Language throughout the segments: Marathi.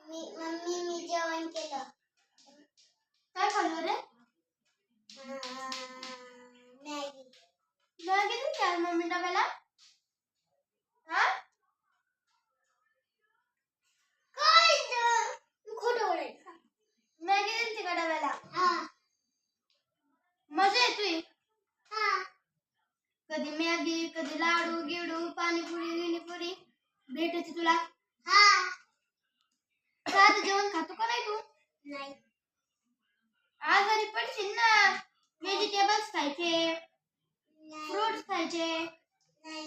मी जेवण केलं. काय खाल्लं रे? मॅगी. मॅगी दिली का मम्मी डब्याला? हा? काय खोटं बोलायचं. मॅगी दिली का डब्याला? हा. मजा येतोय. हा. कधी मॅगी, कधी लाडू गिडू, पाणीपुरी गिनीपुरी भेटायची तुला? हा. साधं जेवण खातो का नाही तू? नाही. आजारी पडशील ना. व्हेजिटेबल्स खायचे, फ्रुट्स खायचे. नाही.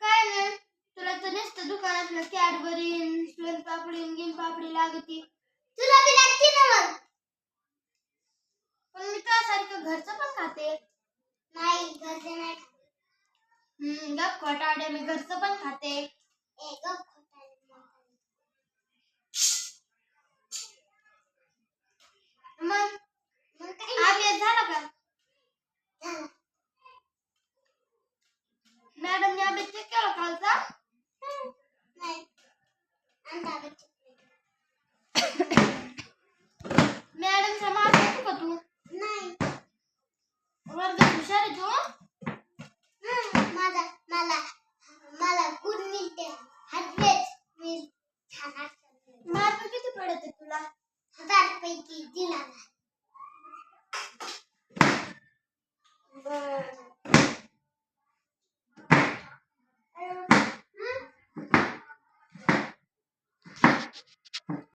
काय नाही तुला तर नुसतं दुकानातलं कॅडबरी, सोनपापडी, गिनपापडी लागती. तुला बी लागते ना मग. पण मी त्यासारखं घरचं पण खाते. नाही, घरचं नाही. गप खोटारड्या, मी घरचं पण खाते. गप मग अभ्यास झाला का? झाला. मॅडमने अभ्यास चेक केला कालचा? नाही. मॅडमचा मार्क देतो का तू? नाही. वर्गात हुशार आहे तू? मला गुड मिळते. 100 मी छान असते. मार्क किती पडते तुला? 1000 पैकी 3,000. बरं.